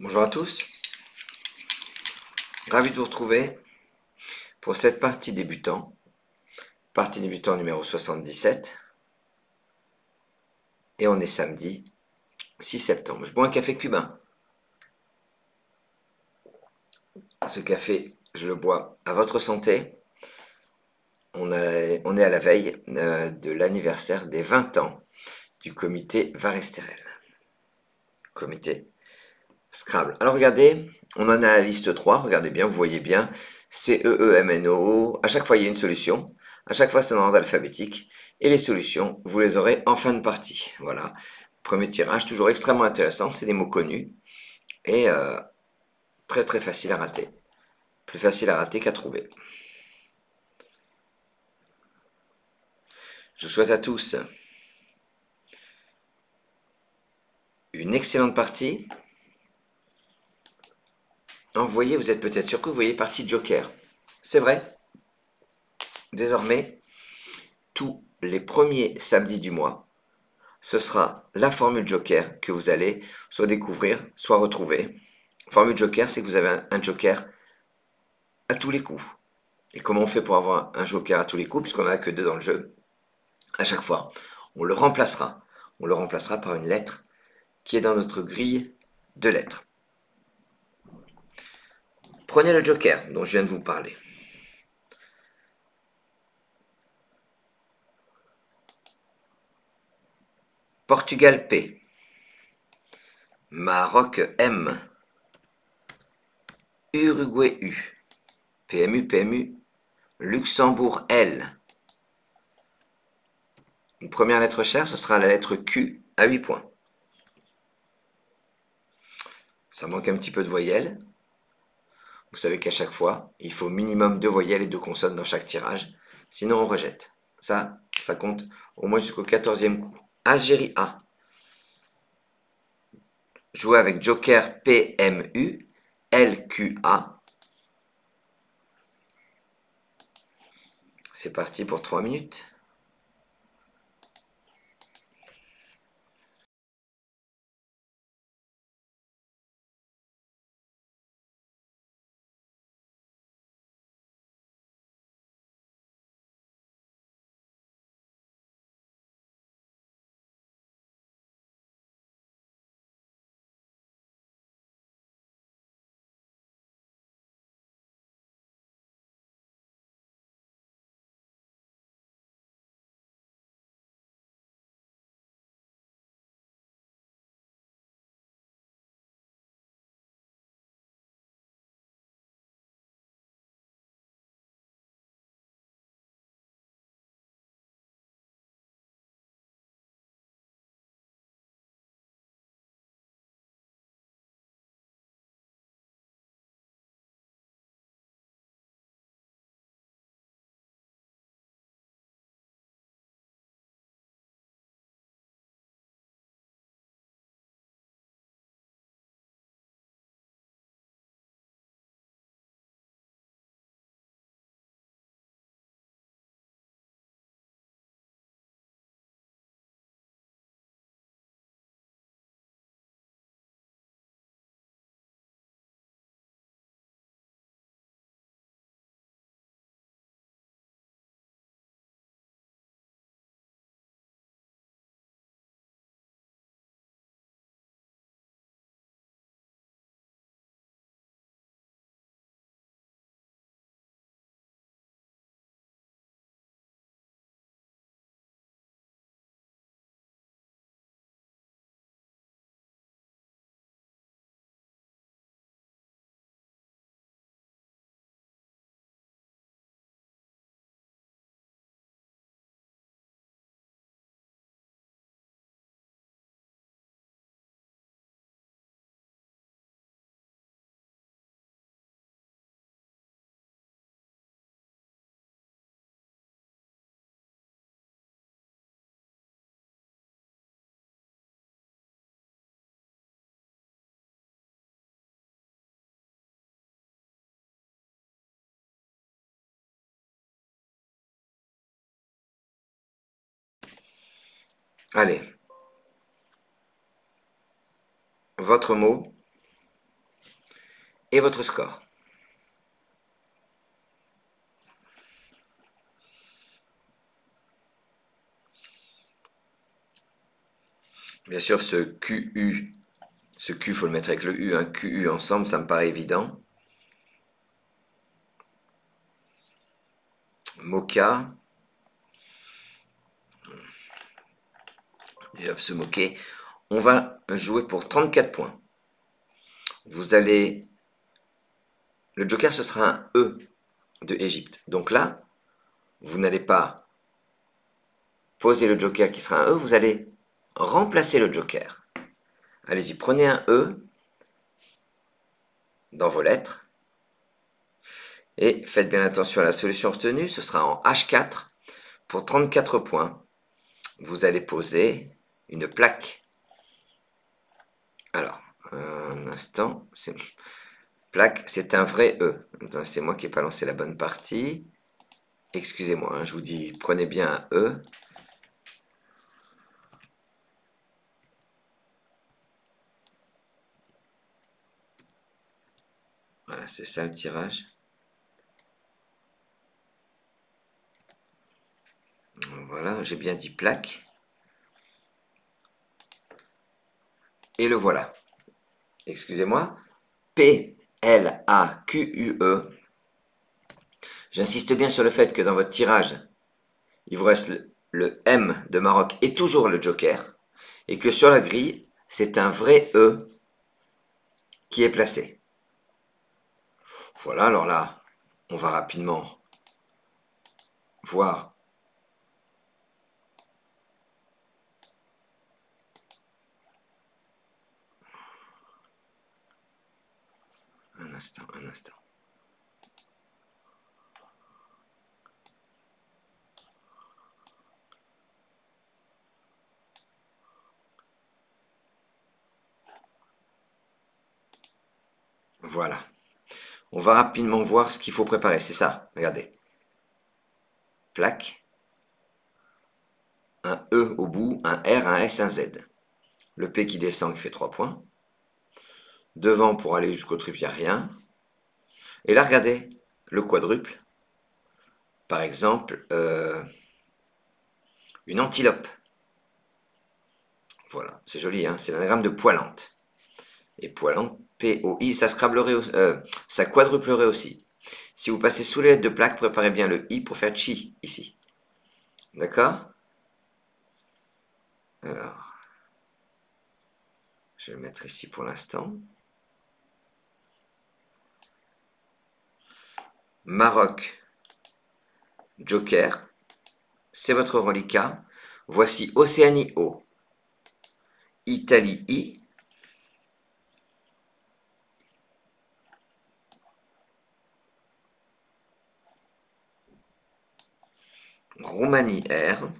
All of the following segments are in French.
Bonjour à tous, ravi de vous retrouver pour cette partie débutant numéro 77, et on est samedi 6 septembre. Je bois un café cubain. Ce café, je le bois à votre santé. On est à la veille de l'anniversaire des 20 ans du comité Varesterel. Comité Scrabble. Alors regardez, on en a la liste 3, regardez bien, vous voyez bien, C-E-E-M-N-O, à chaque fois il y a une solution, à chaque fois c'est en ordre alphabétique, et les solutions, vous les aurez en fin de partie. Voilà, premier tirage, toujours extrêmement intéressant, c'est des mots connus, et très très facile à rater. Plus facile à rater qu'à trouver. Je vous souhaite à tous une excellente partie. Vous voyez, vous êtes peut-être surpris, vous voyez partie Joker. C'est vrai, désormais, tous les premiers samedis du mois, ce sera la formule Joker que vous allez soit découvrir, soit retrouver. Formule Joker, c'est que vous avez un Joker à tous les coups. Et comment on fait pour avoir un Joker à tous les coups, puisqu'on n'a que 2 dans le jeu? À chaque fois, on le remplacera. On le remplacera par une lettre qui est dans notre grille de lettres. Prenez le Joker dont je viens de vous parler. Portugal P. Maroc M. Uruguay U. PMU, PMU. Luxembourg L. Une première lettre chère, ce sera la lettre Q à 8 points. Ça manque un petit peu de voyelles. Vous savez qu'à chaque fois, il faut minimum 2 voyelles et 2 consonnes dans chaque tirage. Sinon, on rejette. Ça compte au moins jusqu'au 14e coup. Algérie A. Jouer avec Joker PMU, LQA. C'est parti pour 3 minutes. Allez. Votre mot et votre score. Bien sûr, ce QU, ce Q, il faut le mettre avec le U, hein, QU ensemble, ça me paraît évident. Moka. Et hop, se moquer. On va jouer pour 34 points. Vous allez... Le joker, ce sera un E de Égypte. Donc là, vous n'allez pas poser le joker qui sera un E, vous allez remplacer le joker. Allez-y, prenez un E dans vos lettres. Et faites bien attention à la solution retenue, ce sera en H4 pour 34 points. Vous allez poser une plaque. Alors, un instant, plaque, c'est un vrai E. C'est moi qui n'ai pas lancé la bonne partie. Excusez-moi, hein, je vous dis, prenez bien un E. Voilà, c'est ça le tirage. Voilà, j'ai bien dit plaque. Et le voilà. Excusez-moi. P-L-A-Q-U-E. J'insiste bien sur le fait que dans votre tirage, il vous reste le M de Maroc et toujours le joker. Et que sur la grille, c'est un vrai E qui est placé. Voilà, alors là, on va rapidement voir. Un instant, un instant. Voilà. On va rapidement voir ce qu'il faut préparer. C'est ça, regardez. Plaque. Un E au bout, un R, un S, un Z. Le P qui descend qui fait 3 points. Devant pour aller jusqu'au truc, il n'y a rien. Et là, regardez, le quadruple. Par exemple, une antilope. Voilà, c'est joli, hein, c'est l'anagramme de poilante. Et poilante, P-O-I, ça scrablerait, ça quadruplerait aussi. Si vous passez sous les lettres de plaque, préparez bien le I pour faire chi, ici. D'accord? Alors, je vais le mettre ici pour l'instant. Maroc, joker, c'est votre reliquat. Voici Océanie O, Italie I, Roumanie R,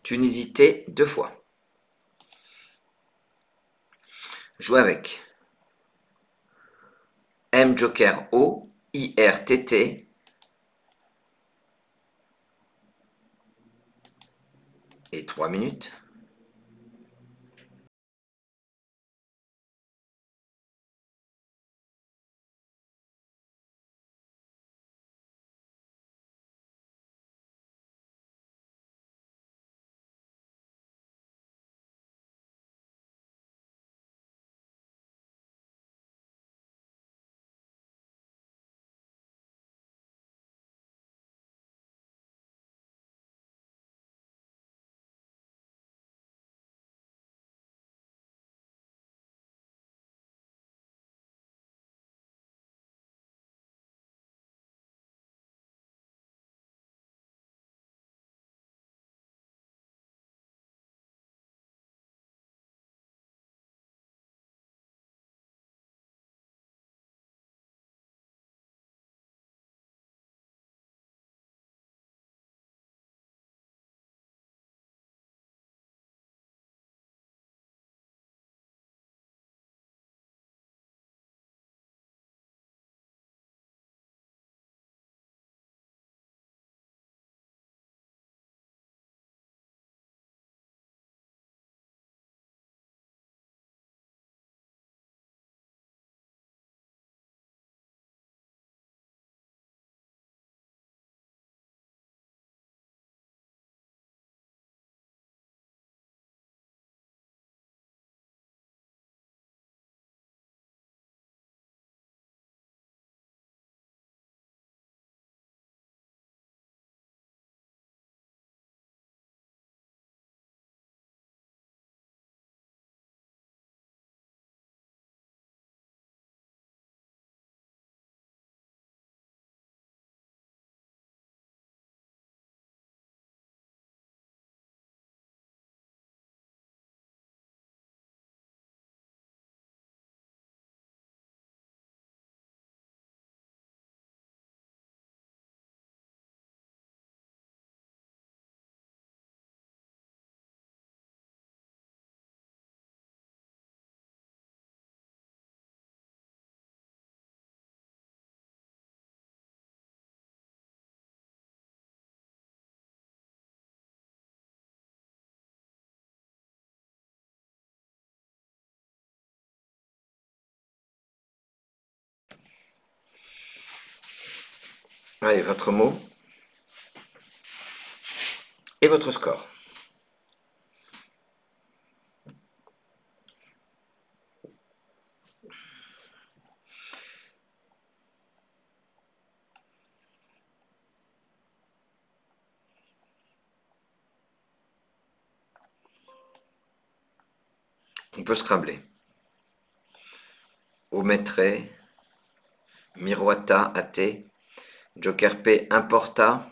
Tunisie T 2 fois. Jouez avec M joker O, IRTT et 3 minutes. Allez, votre mot et votre score. On peut scrambler. Omettre, miroita, athée, joker P, importa,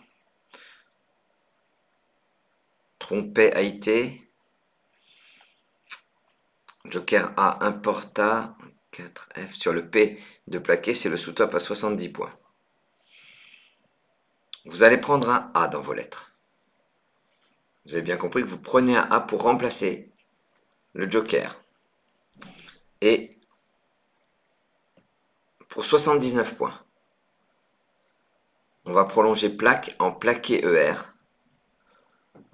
trompé, haïté, joker A, importa, 4F sur le P de plaqué, c'est le sous-top à 70 points. Vous allez prendre un A dans vos lettres. Vous avez bien compris que vous prenez un A pour remplacer le joker. Et pour 79 points, on va prolonger plaque en plaqué ER.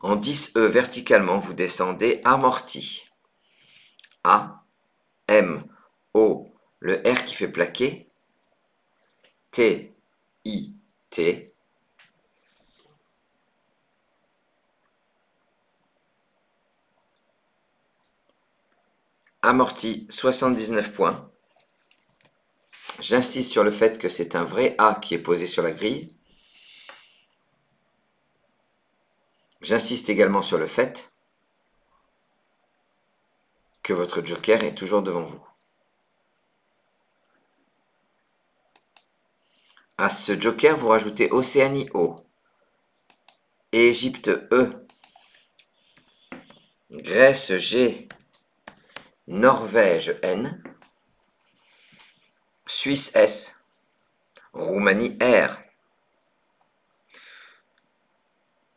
En 10 E verticalement, vous descendez amorti. A, M, O, le R qui fait plaqué, T, I, T, amorti 79 points. J'insiste sur le fait que c'est un vrai A qui est posé sur la grille. J'insiste également sur le fait que votre joker est toujours devant vous. À ce joker, vous rajoutez Océanie O, Égypte E, Grèce G, Norvège N, Suisse S, Roumanie R.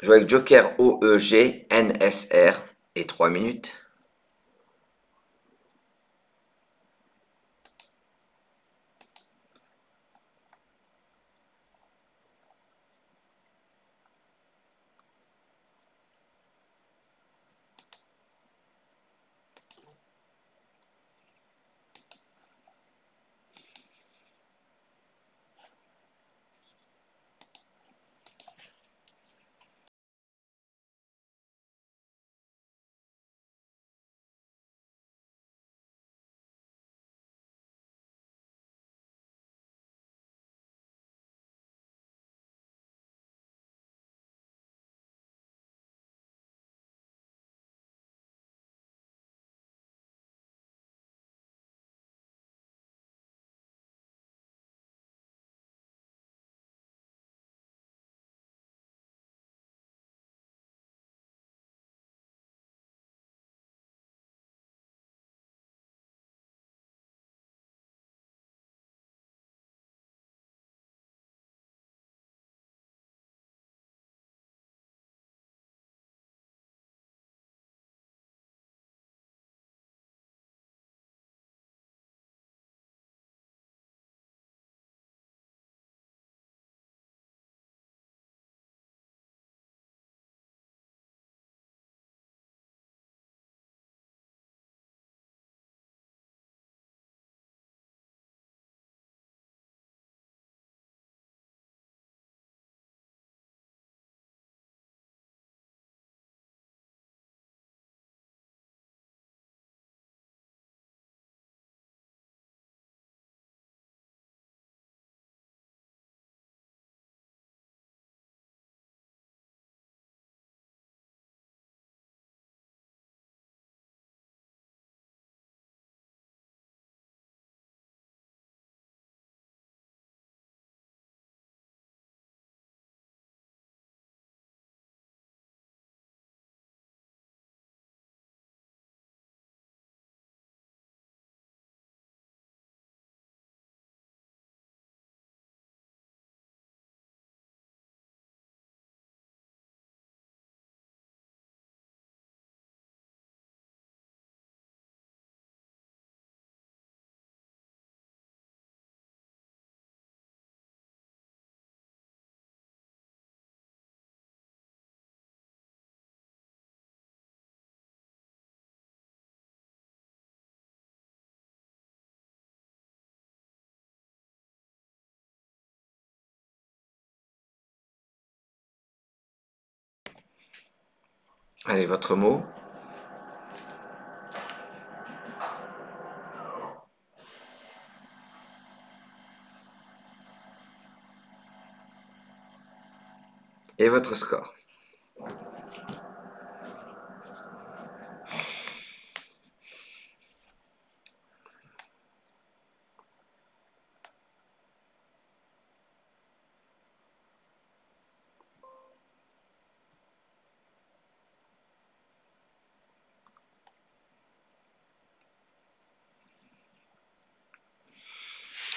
Jouez avec joker OEG, NSR et 3 minutes. Allez, votre mot. Et votre score.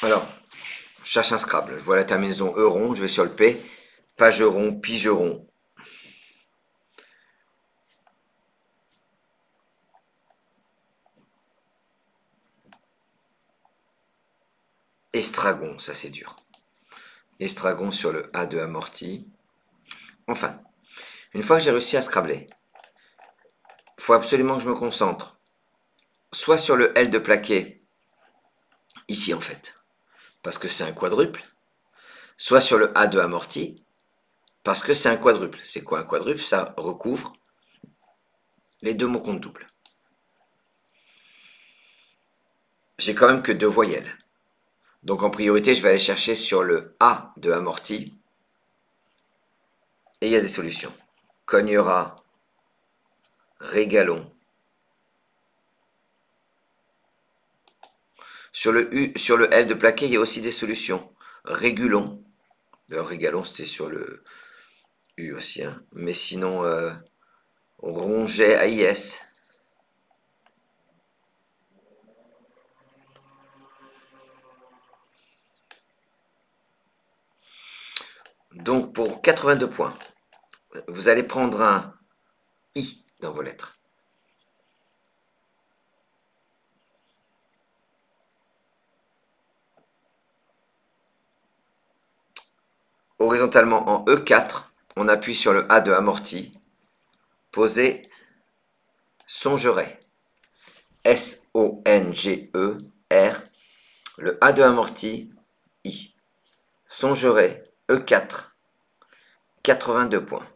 Alors, je cherche un Scrabble. Je vois la terminaison euron, je vais sur le P. Pageron, pigeron. Estragon, ça c'est dur. Estragon sur le A de amorti. Enfin, une fois que j'ai réussi à scrabler, il faut absolument que je me concentre. Soit sur le L de plaqué, ici en fait, parce que c'est un quadruple. Soit sur le A de amorti, parce que c'est un quadruple. C'est quoi un quadruple? Ça recouvre les deux mots compte double. J'ai quand même que deux voyelles. Donc en priorité, je vais aller chercher sur le A de amorti. Et il y a des solutions. Cognera, régalon. Sur le L de plaqué, il y a aussi des solutions. Régulon. Le régalon, c'était sur le U aussi. Hein. Mais sinon, ronget, AIS. Donc pour 82 points, vous allez prendre un I dans vos lettres. Horizontalement en E4, on appuie sur le A de amorti. Posez songerait. S-O-N-G-E-R. Le A de amorti, I. Songerait, E4. 82 points.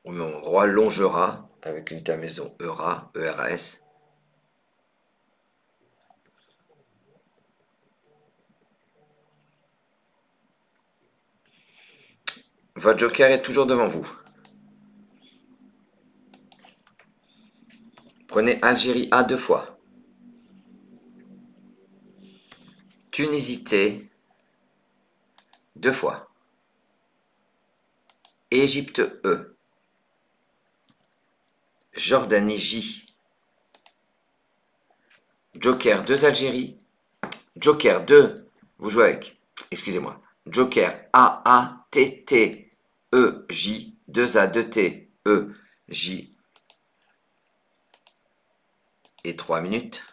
On met en roi longera avec une terminaison ERA, ERAS. Votre joker est toujours devant vous. Prenez Algérie A deux fois. Tunisité deux fois. Égypte E. Jordanie J. Joker 2 Algérie. Joker 2. Vous jouez avec. Excusez-moi. Joker A A T T E J 2 A 2 T E J et 3 minutes.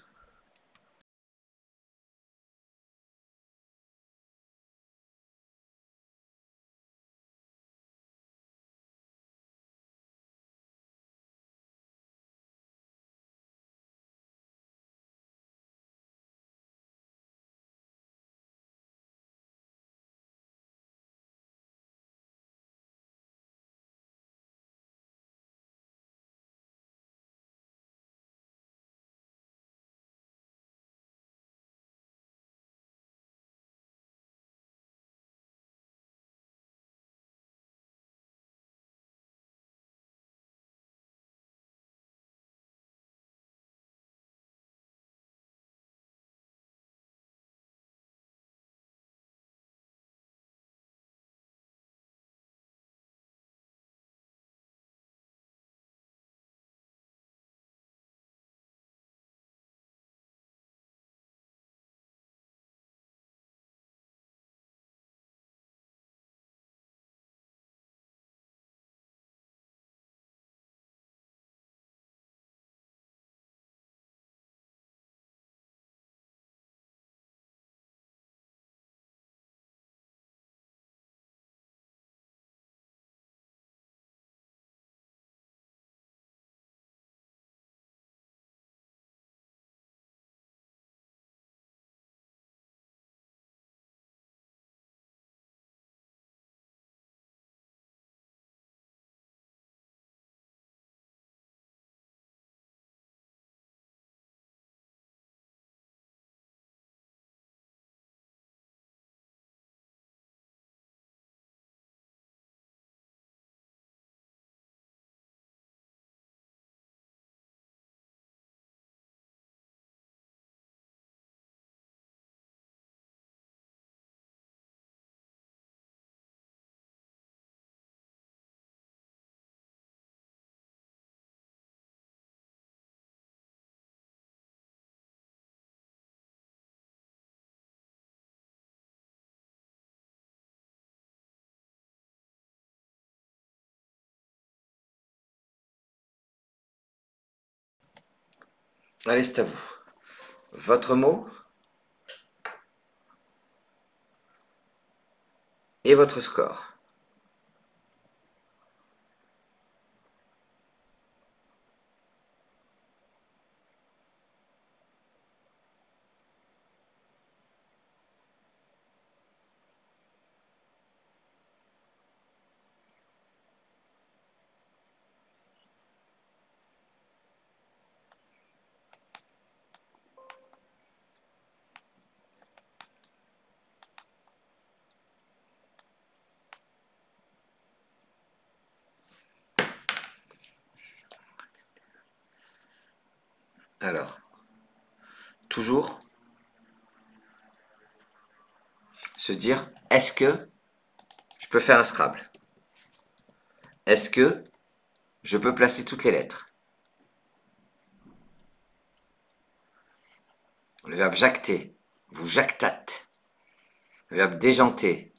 Allez, c'est à vous. Votre mot et votre score. Alors, toujours se dire, est-ce que je peux faire un Scrabble? Est-ce que je peux placer toutes les lettres? Le verbe jacter, vous jactâtes. Le verbe déjanter,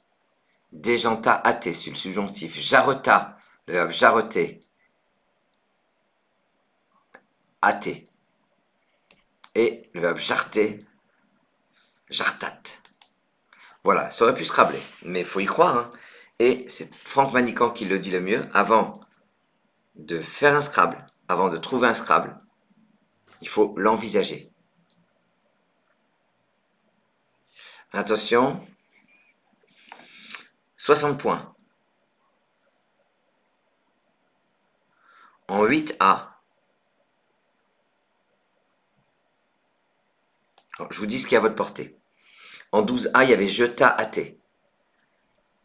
déjanta hâter sur le subjonctif. Jarreta, le verbe jarreter, hâter. Et le verbe jarter, jartate. Voilà, ça aurait pu Scrabbler, mais il faut y croire. Hein. Et c'est Franck Manicamp qui le dit le mieux. Avant de faire un Scrabble, avant de trouver un Scrabble, il faut l'envisager. Attention, 60 points. En 8A, je vous dis ce qui est à votre portée. En 12A, il y avait Jeta Athée,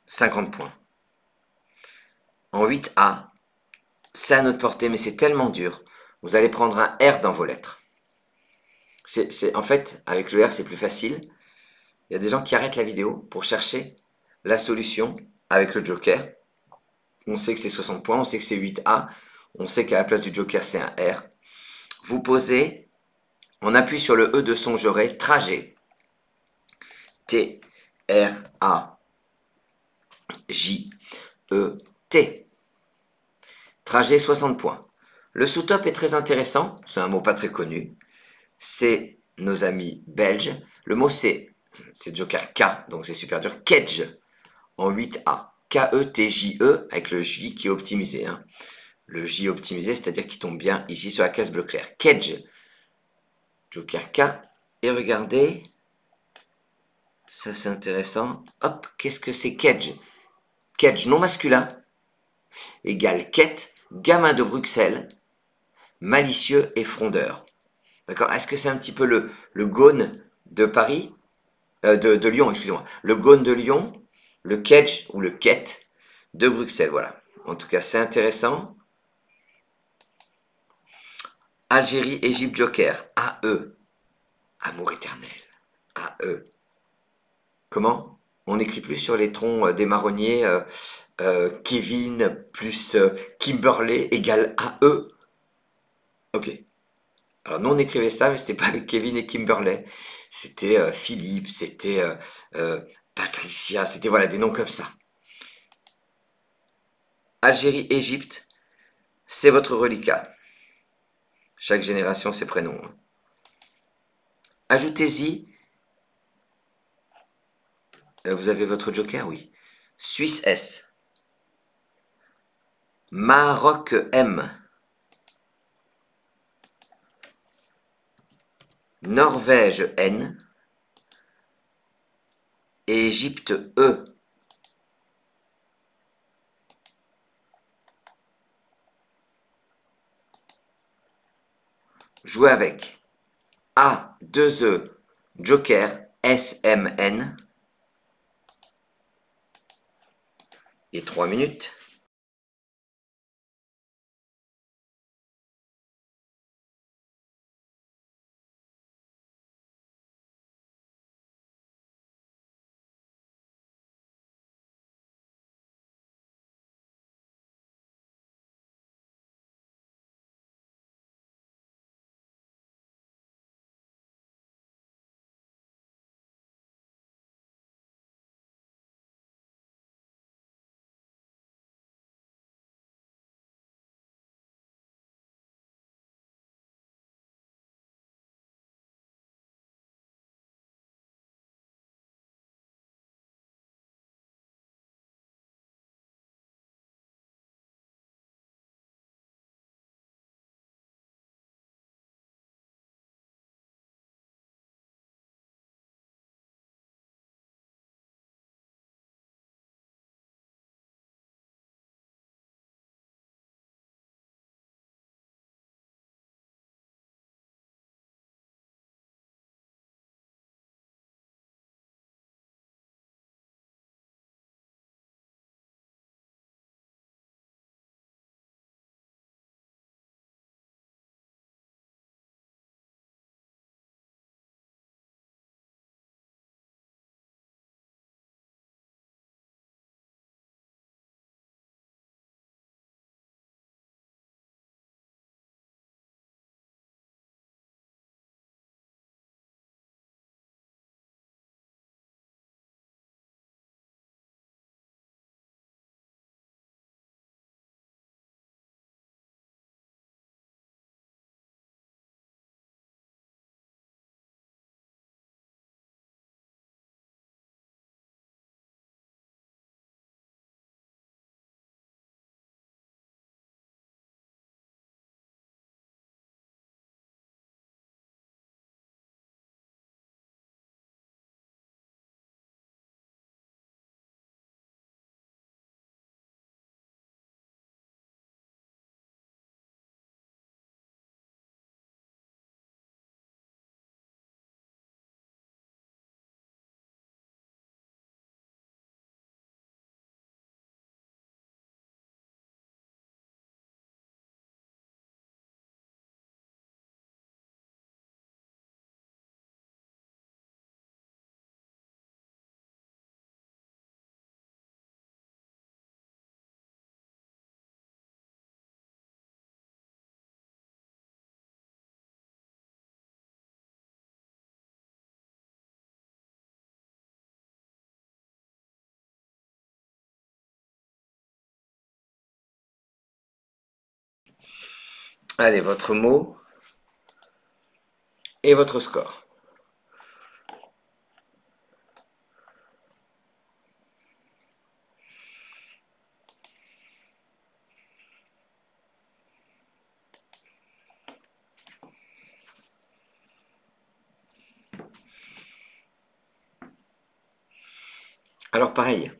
50 points. En 8A, c'est à notre portée, mais c'est tellement dur. Vous allez prendre un R dans vos lettres. En fait, avec le R, c'est plus facile. Il y a des gens qui arrêtent la vidéo pour chercher la solution avec le joker. On sait que c'est 60 points, on sait que c'est 8A, on sait qu'à la place du joker, c'est un R. Vous posez, on appuie sur le E de Songeray, trajet. T-R-A-J-E-T. Trajet 60 points. Le sous-top est très intéressant, c'est un mot pas très connu. C'est nos amis belges. Le mot c'est joker K, donc c'est super dur. Kedge en 8A. K-E-T-J-E avec le J qui est optimisé. Hein. Le J optimisé, c'est-à-dire qu'il tombe bien ici sur la case bleu clair. Kedge. Joker K. Et regardez, ça c'est intéressant. Hop, qu'est-ce que c'est Kedge? Kedge non masculin égale quête, gamin de Bruxelles, malicieux et frondeur. D'accord? Est-ce que c'est un petit peu le Gaune de Paris de Lyon, excusez-moi. Le Gaune de Lyon, le Kedge ou le Quête de Bruxelles, voilà. En tout cas, c'est intéressant. Algérie, Égypte, Joker. AE. Amour éternel. AE. Comment? On n'écrit plus sur les troncs des marronniers Kevin plus Kimberley égale AE. Ok. Alors nous on écrivait ça, mais c'était pas avec Kevin et Kimberley. C'était Philippe, c'était Patricia, c'était voilà des noms comme ça. Algérie, Égypte, c'est votre reliquat. Chaque génération ses prénoms. Hein. Ajoutez-y, vous avez votre joker, oui. Suisse S. Maroc M. Norvège N. Égypte E. Jouez avec A, 2E, Joker, SMN. Et 3 minutes. Allez, votre mot et votre score. Alors pareil,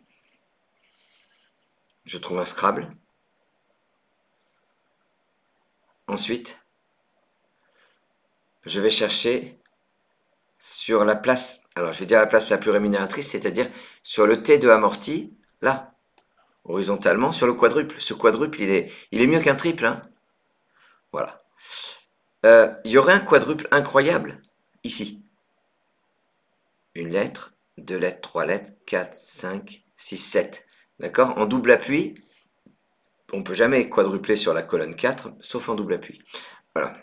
je trouve un Scrabble. Ensuite, je vais chercher sur la place, alors je vais dire la place la plus rémunératrice, c'est-à-dire sur le T de amorti, là, horizontalement, sur le quadruple. Ce quadruple, il est mieux qu'un triple, hein. Voilà. Il y aurait un quadruple incroyable, ici. Une lettre, deux lettres, trois lettres, 4, 5, 6, 7. D'accord? En double appui, on ne peut jamais quadrupler sur la colonne 4, sauf en double appui. Voilà.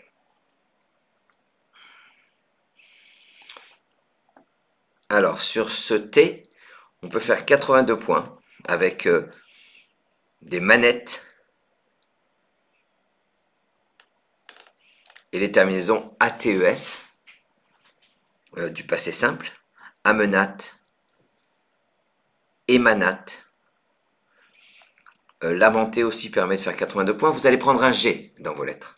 Alors, sur ce T, on peut faire 82 points avec des manettes et les terminaisons ATES du passé simple, amenate, émanate. Lamenté aussi permet de faire 82 points. Vous allez prendre un G dans vos lettres.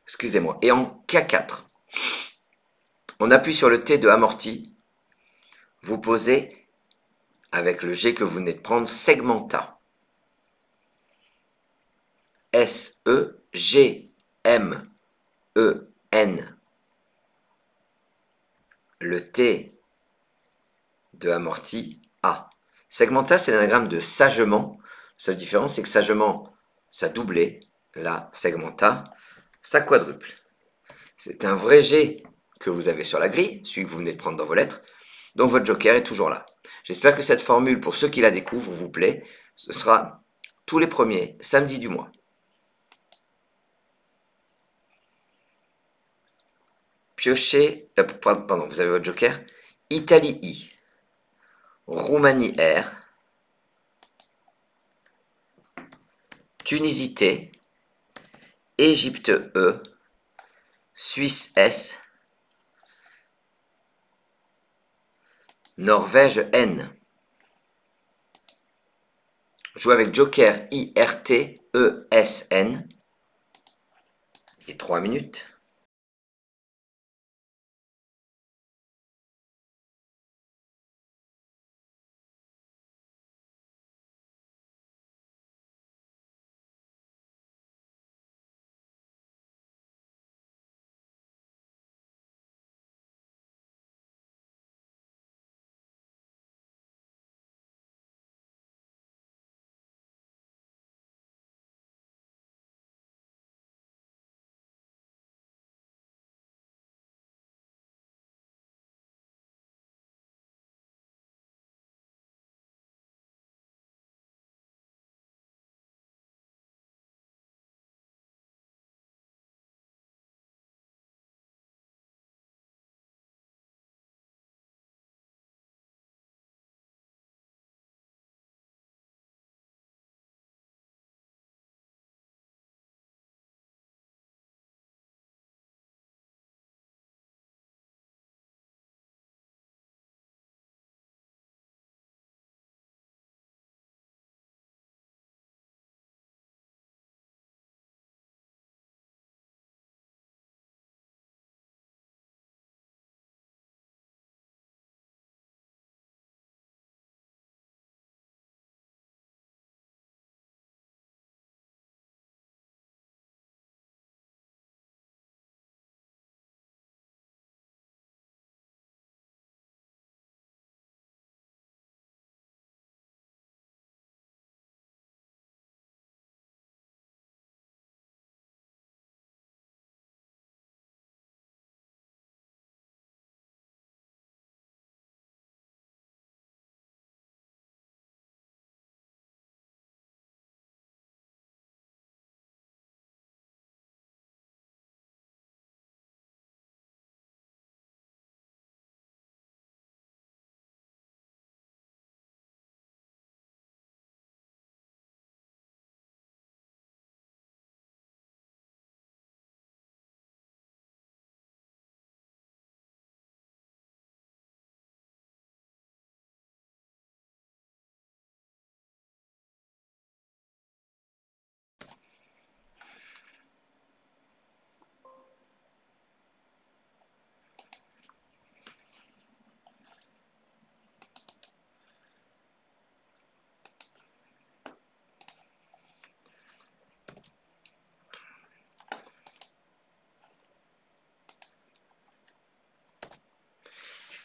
Excusez-moi. Et en K4, on appuie sur le T de amorti. Vous posez, avec le G que vous venez de prendre, segmenta. S-E-G-M-E-N. Le T de amorti, A. Segmenta, c'est l'anagramme de sagement. La seule différence, c'est que sagement, ça doublait. Là, segmenta, ça quadruple. C'est un vrai G que vous avez sur la grille, celui que vous venez de prendre dans vos lettres. Donc votre joker est toujours là. J'espère que cette formule, pour ceux qui la découvrent, vous plaît. Ce sera tous les premiers samedis du mois. Piochez, pardon, vous avez votre joker. Italie I, Roumanie R, Tunisie T, Égypte E, Suisse S, Norvège N. Jouez avec joker IRT-ESN et 3 minutes.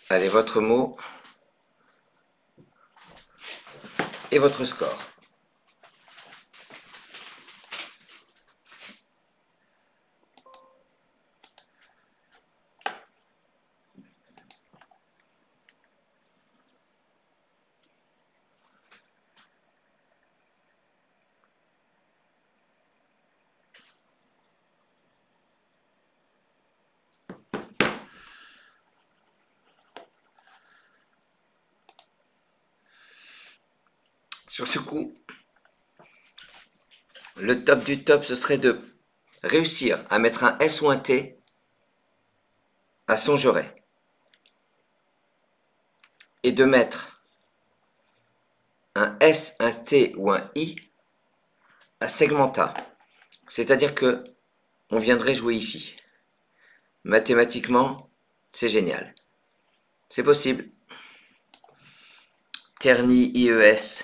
Allez, votre mot et votre score. Sur ce coup, le top du top, ce serait de réussir à mettre un S ou un T à Songeray. Et de mettre un S, un T ou un I à Segmenta. C'est-à-dire que on viendrait jouer ici. Mathématiquement, c'est génial. C'est possible. Terni, IES.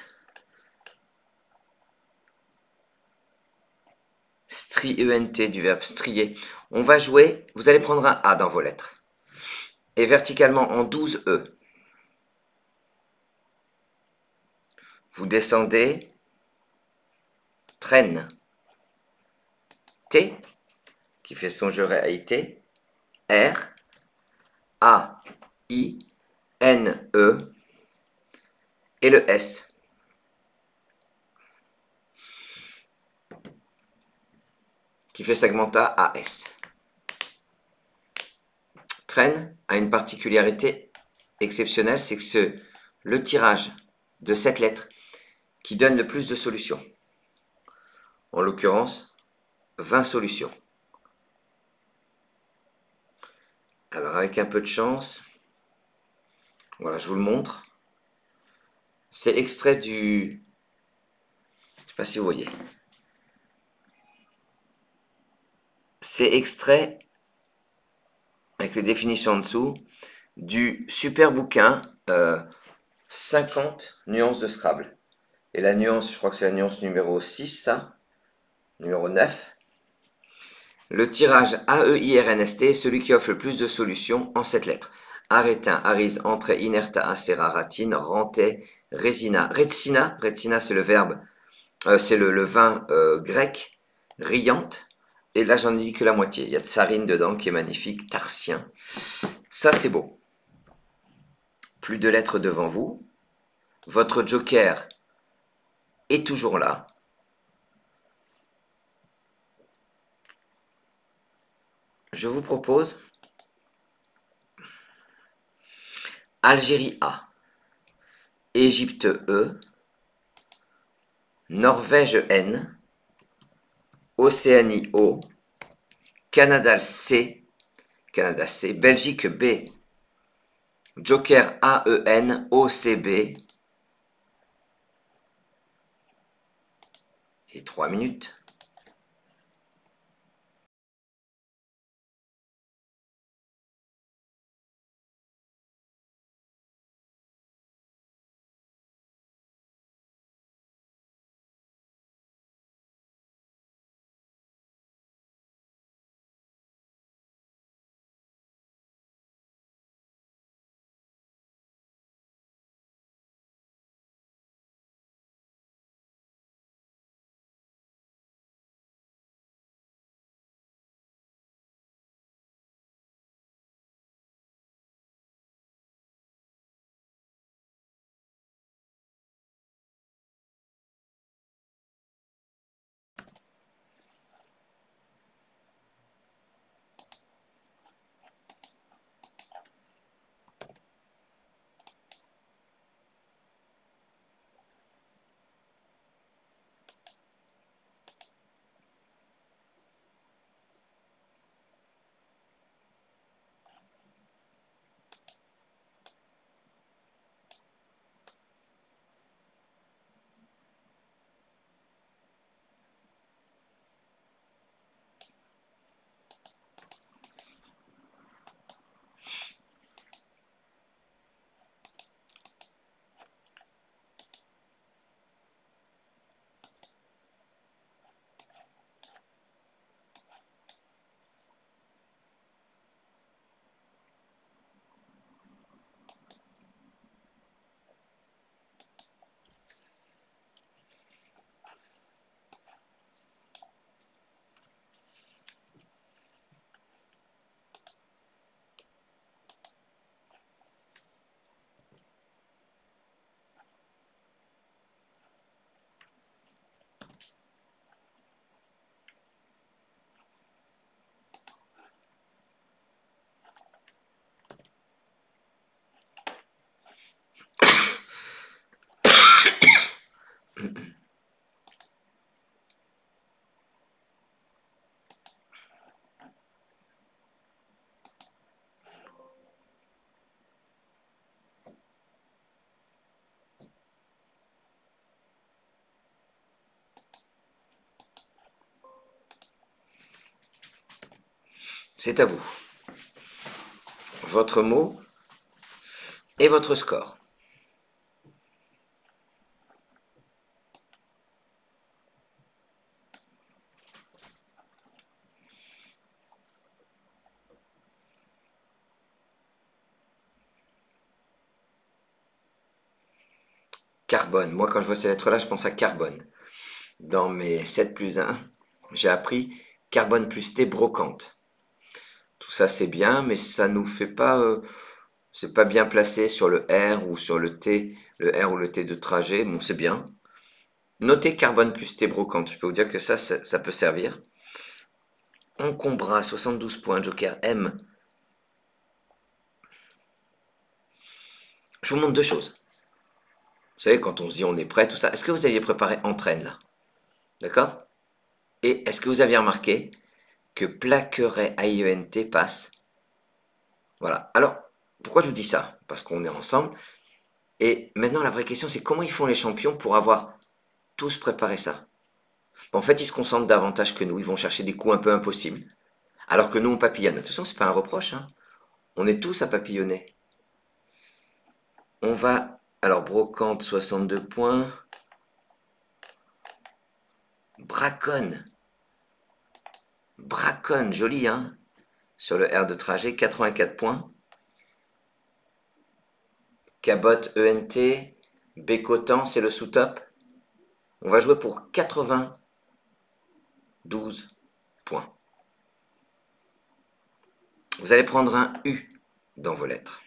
Stri-ENT du verbe strier. On va jouer, vous allez prendre un A dans vos lettres. Et verticalement en 12 E. Vous descendez, traîne, T, qui fait Songeray à IT, R, A, I, N, E, et le S. Qui fait Segmenta à S. Traîne a une particularité exceptionnelle, c'est que c'est le tirage de cette lettre qui donne le plus de solutions. En l'occurrence, 20 solutions. Alors avec un peu de chance, voilà, je vous le montre. C'est extrait du... Je ne sais pas si vous voyez. C'est extrait, avec les définitions en dessous, du super bouquin 50 nuances de Scrabble. Et la nuance, je crois que c'est la nuance numéro 6, ça. Numéro 9. Le tirage AEIRNST est celui qui offre le plus de solutions en 7 lettres. Arétin, arise, entrée, inerta, acera, ratine, rentais, résina. Retsina, retsina c'est le verbe, c'est le vin grec, riante. Et là j'en ai dit que la moitié. Il y a tsarine dedans qui est magnifique, tarsien. Ça c'est beau. Plus de lettres devant vous. Votre joker est toujours là. Je vous propose Algérie A, Égypte E, Norvège N, Océanie O, Canada C, Belgique B, Joker AEN, OCB, et 3 minutes. C'est à vous. Votre mot et votre score. Carbone. Moi, quand je vois ces lettres-là, je pense à carbone. Dans mes 7 plus 1, j'ai appris carbone plus T brocante. Tout ça, c'est bien, mais ça nous fait pas... c'est pas bien placé sur le R ou sur le R ou le T de trajet. Bon, c'est bien. Notez carbone plus T brocante. Je peux vous dire que ça peut servir. Encombra, 72 points. Joker M. Je vous montre deux choses. Vous savez, quand on se dit on est prêt, tout ça. Est-ce que vous aviez préparé entraîne là? D'accord? Et est-ce que vous aviez remarqué que plaqueret AIENT passe? Voilà. Alors, pourquoi je vous dis ça? Parce qu'on est ensemble. Et maintenant, la vraie question, c'est comment ils font les champions pour avoir tous préparé ça? En fait, ils se concentrent davantage que nous. Ils vont chercher des coups un peu impossibles. Alors que nous, on papillonne. De toute façon, c'est pas un reproche, hein. On est tous à papillonner. On va... Alors, brocante, 62 points. Braconne. Braconne, joli, hein. Sur le R de trajet, 84 points. Cabotte, ENT. Bécotant, c'est le sous-top. On va jouer pour 92 points. Vous allez prendre un U dans vos lettres.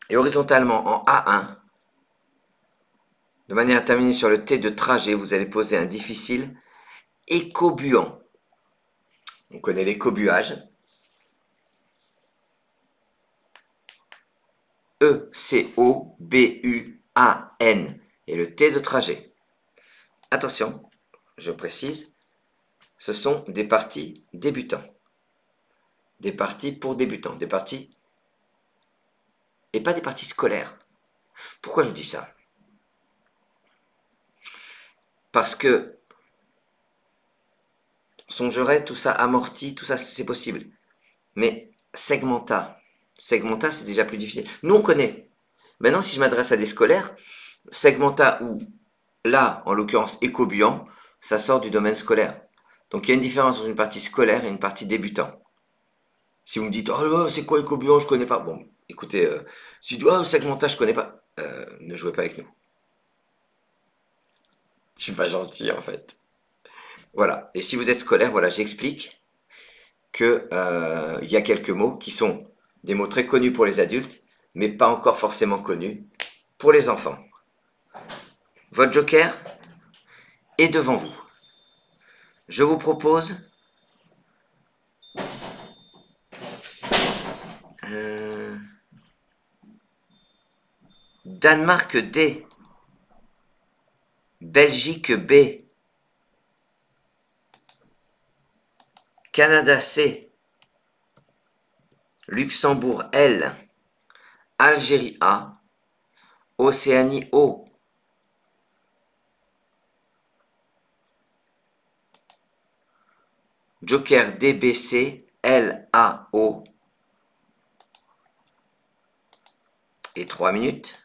Et horizontalement, en A1, de manière à terminer sur le T de trajet, vous allez poser un difficile écobuant. On connaît l'écobuage. E-C-O-B-U-A-N. Et le T de trajet. Attention, je précise, ce sont des parties débutants. Des parties pour débutants. Des parties et pas des parties scolaires. Pourquoi je vous dis ça? Parce que songerait, tout ça amorti, tout ça c'est possible. Mais segmenta, segmenta c'est déjà plus difficile. Nous on connaît. Maintenant si je m'adresse à des scolaires, segmenta ou là en l'occurrence écobuant, ça sort du domaine scolaire. Donc il y a une différence entre une partie scolaire et une partie débutant. Si vous me dites oh c'est quoi écobuant, je connais pas. Bon écoutez, si tu dis oh segmenta je connais pas, ne jouez pas avec nous. Je suis pas gentil en fait. Voilà. Et si vous êtes scolaire, voilà, j'explique que il y a quelques mots qui sont des mots très connus pour les adultes, mais pas encore forcément connus pour les enfants. Votre joker est devant vous. Je vous propose Danemark D, Belgique B, Canada C, Luxembourg L, Algérie A, Océanie O. Joker DBC LAO. Et 3 minutes.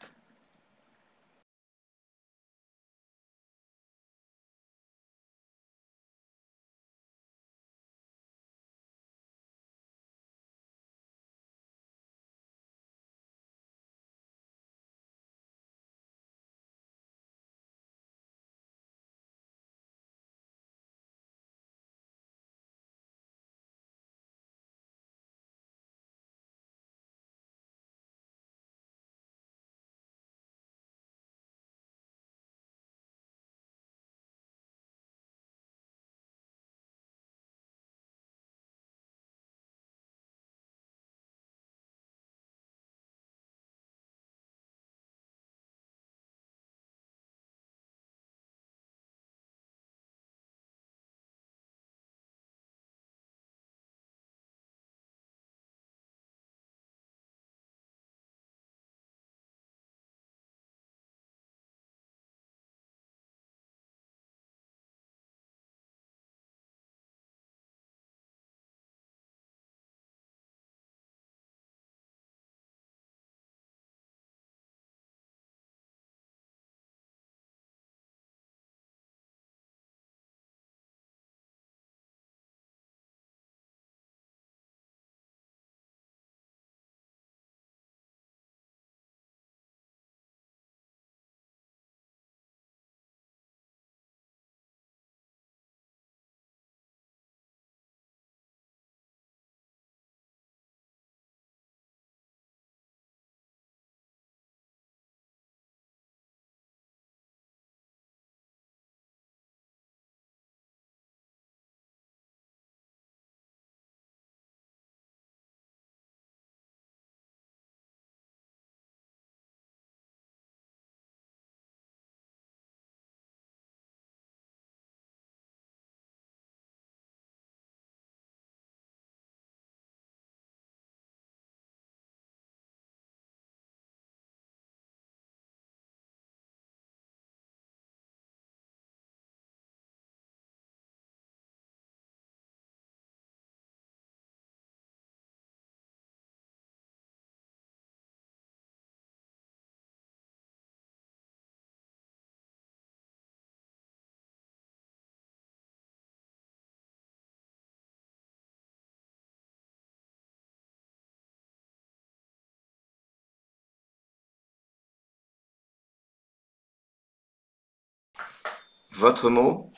votre mot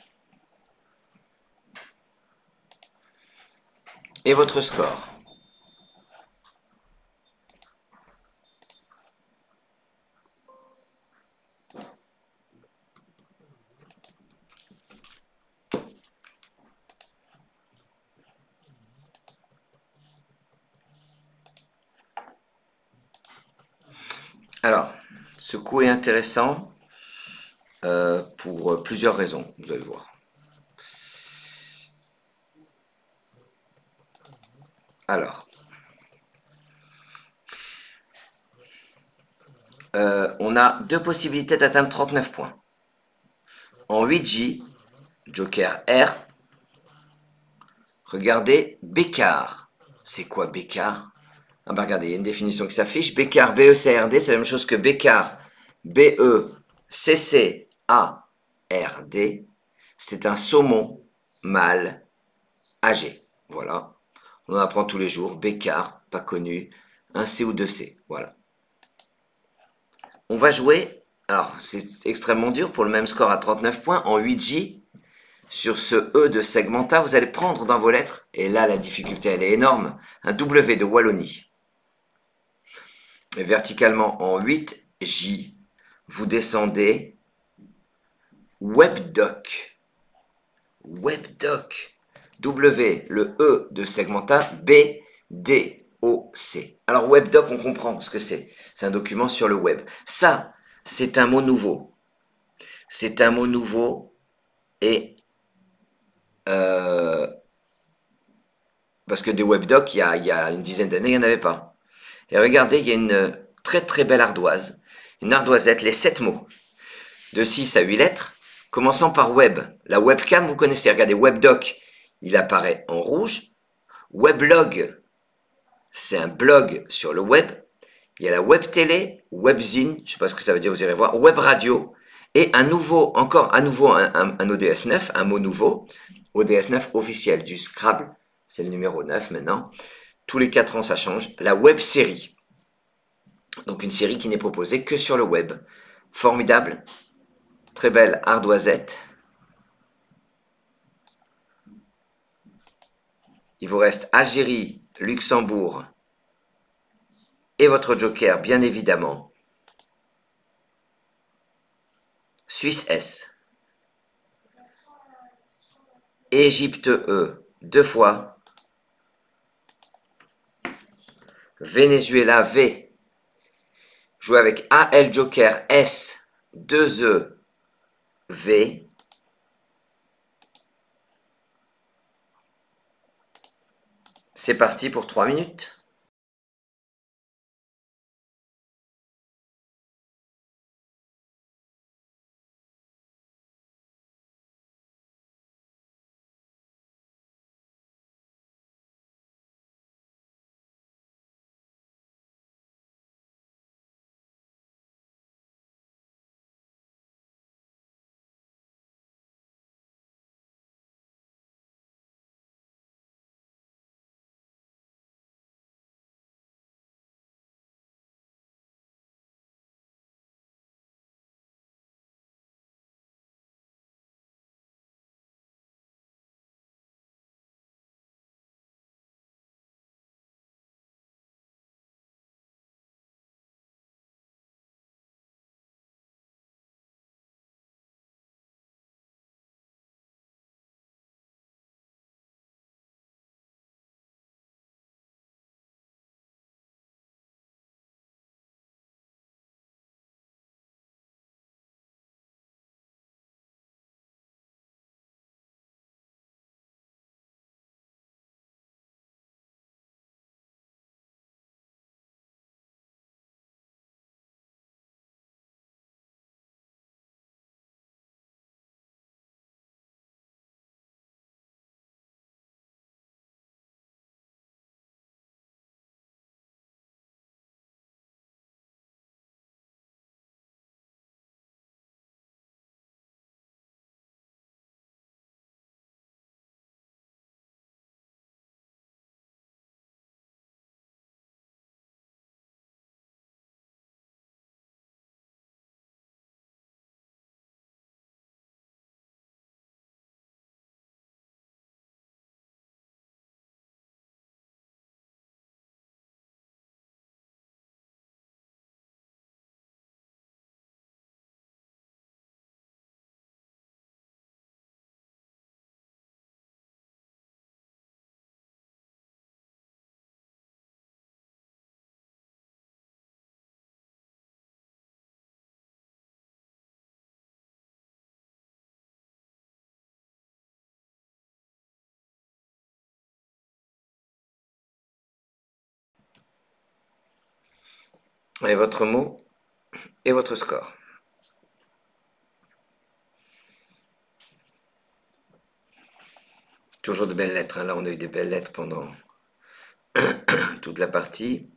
et votre score. Alors, ce coup est intéressant pour plusieurs raisons, vous allez voir. Alors, on a deux possibilités d'atteindre 39 points. En 8J, Joker R, regardez Bécard. C'est quoi Bécard? Ah bah regardez, il y a une définition qui s'affiche. Bécard, B-E-C-R-D, c'est la même chose que Bécard, B-E-C-C-A-R-D. C'est un saumon mâle âgé. Voilà. On en apprend tous les jours. Bécard, pas connu. Un C ou deux C. Voilà. On va jouer. Alors, c'est extrêmement dur pour le même score à 39 points en 8J. Sur ce E de segmenta, vous allez prendre dans vos lettres, et là la difficulté elle est énorme, un W de Wallonie. Et verticalement en 8J, vous descendez Webdoc. Webdoc. W, le E de segmenta, B, D, O, C. Alors Webdoc, on comprend ce que c'est. C'est un document sur le web. Ça, c'est un mot nouveau. C'est un mot nouveau et parce que des webdocs, il y a une dizaine d'années, il n'y en avait pas. Et regardez, il y a une très très belle ardoise, une ardoisette, les 7 mots, de 6 à 8 lettres, commençant par web. La webcam, vous connaissez, regardez, webdoc, il apparaît en rouge. Weblog, c'est un blog sur le web. Il y a la web télé, webzine, je ne sais pas ce que ça veut dire, vous irez voir, web radio, et un nouveau, encore à nouveau un ODS 9, un mot nouveau, ODS 9 officiel du Scrabble, c'est le numéro 9 maintenant. Tous les 4 ans, ça change. La web série. Donc une série qui n'est proposée que sur le web. Formidable. Très belle ardoisette. Il vous reste Algérie, Luxembourg et votre joker, bien évidemment. Suisse S. Égypte E, 2 fois. Venezuela V. Jouez avec AL Joker S, 2 E, V. C'est parti pour 3 minutes. Et votre mot et votre score. Toujours de belles lettres, hein. Là on a eu des belles lettres pendant toute la partie.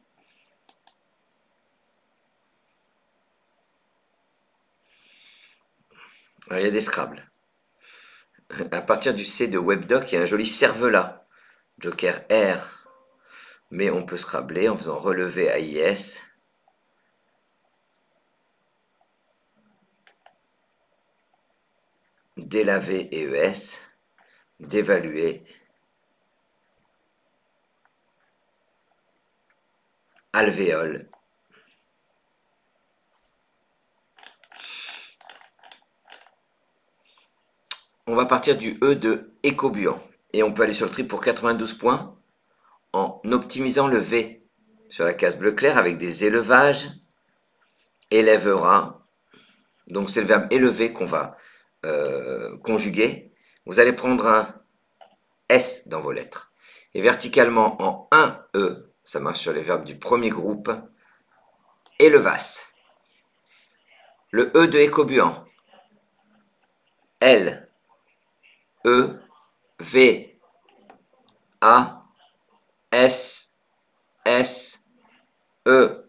Alors, il y a des Scrabble. À partir du C de WebDoc, il y a un joli cervelas. Joker R. Mais on peut Scrabbler en faisant relever AIS. Délaver EES. Dévaluer. Alvéole. On va partir du E de écobuant. Et on peut aller sur le tri pour 92 points en optimisant le V sur la case bleu clair avec des élevages, élèvera. Donc c'est le verbe élever qu'on va conjuguer. Vous allez prendre un S dans vos lettres. Et verticalement en 1E, ça marche sur les verbes du premier groupe, élevas. Le E de écobuant. L, E, V, A, S, S, E.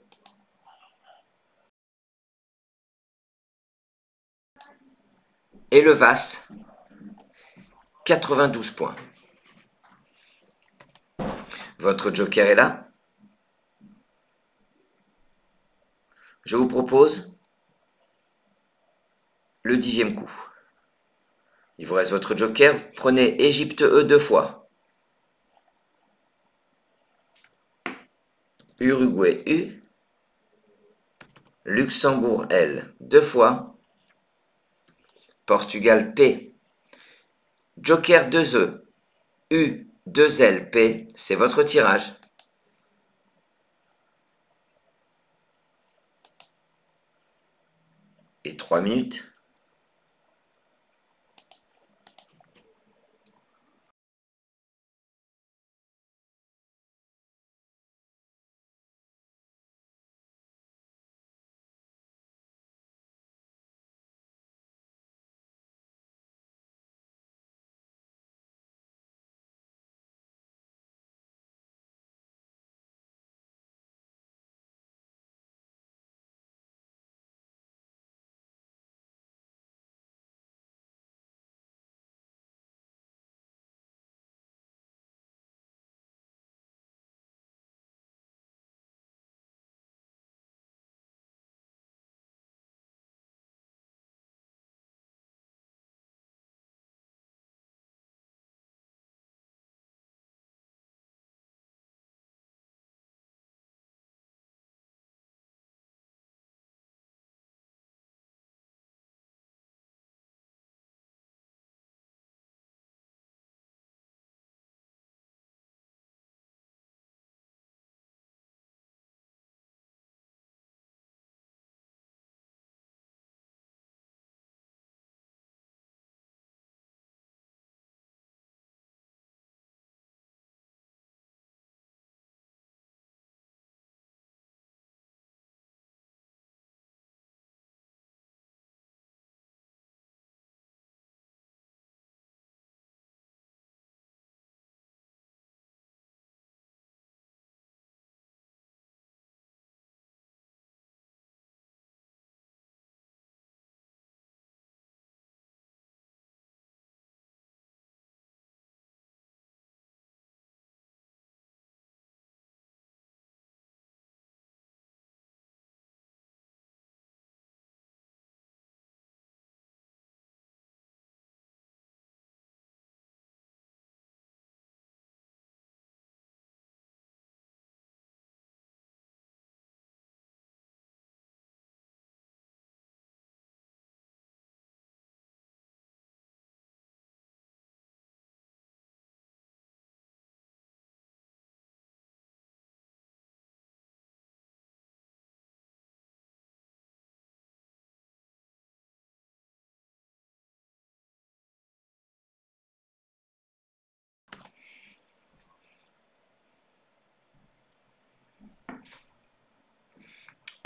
Élevas, 92 points. Votre joker est là. Je vous propose le 10e coup. Il vous reste votre joker. Prenez Égypte E 2 fois. Uruguay U. Luxembourg L 2 fois. Portugal P. Joker 2E. U 2L P. C'est votre tirage. Et 3 minutes.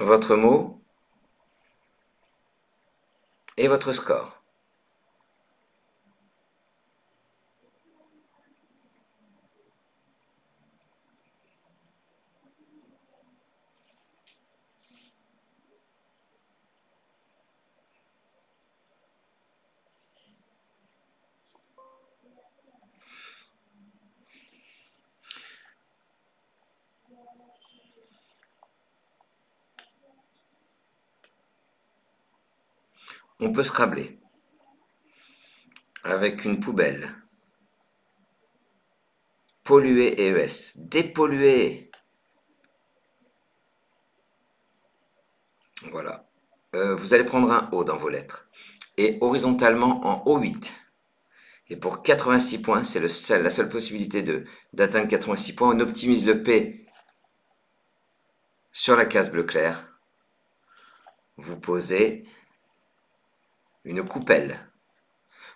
votre mot et votre score. On peut scrabler avec une poubelle. Polluer ES. Dépolluer. Voilà. Vous allez prendre un O dans vos lettres. Et horizontalement en O8. Et pour 86 points, c'est la seule possibilité d'atteindre 86 points. On optimise le P sur la case bleu clair. Vous posez une coupelle.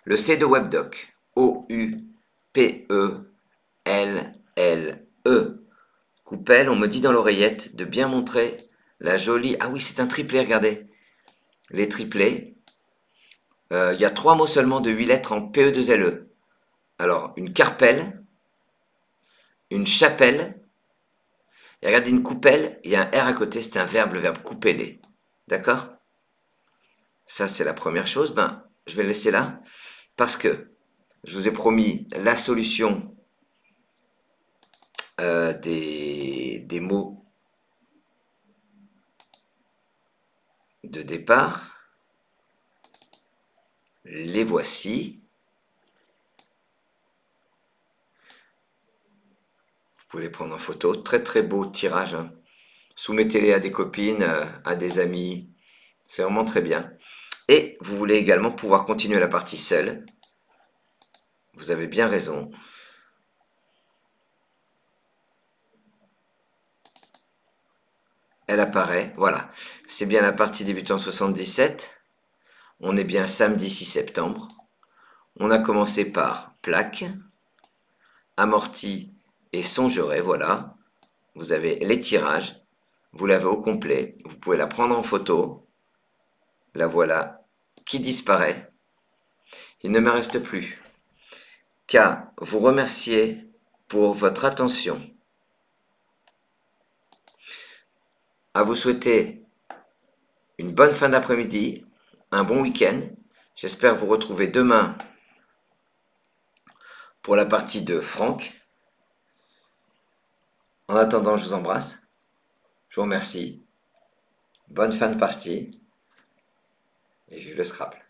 Le C de WebDoc. O-U-P-E-L-L-E. Coupelle, on me dit dans l'oreillette de bien montrer la jolie... Ah oui, c'est un triplet, regardez. Les triplets. Il y a 3 mots seulement de 8 lettres en PE2LE. Alors, une carpelle, une chapelle, et regardez une coupelle, il y a un R à côté, c'est un verbe, le verbe coupeler. D'accord? Ça, c'est la première chose. Ben, je vais le laisser là, parce que je vous ai promis la solution des mots de départ. Les voici. Vous pouvez les prendre en photo. Très très beau tirage, hein. Soumettez-les à des copines, à des amis. C'est vraiment très bien. Et vous voulez également pouvoir continuer la partie seule. Vous avez bien raison. Elle apparaît, voilà. C'est bien la partie débutant 77. On est bien samedi 6 septembre. On a commencé par plaque, amorti et songerait, voilà. Vous avez les tirages. Vous l'avez au complet. Vous pouvez la prendre en photo. La voilà qui disparaît. Il ne me reste plus qu'à vous remercier pour votre attention. À vous souhaiter une bonne fin d'après-midi, un bon week-end. J'espère vous retrouver demain pour la partie de Franck. En attendant, je vous embrasse. Je vous remercie. Bonne fin de partie. Et vive le Scrabble.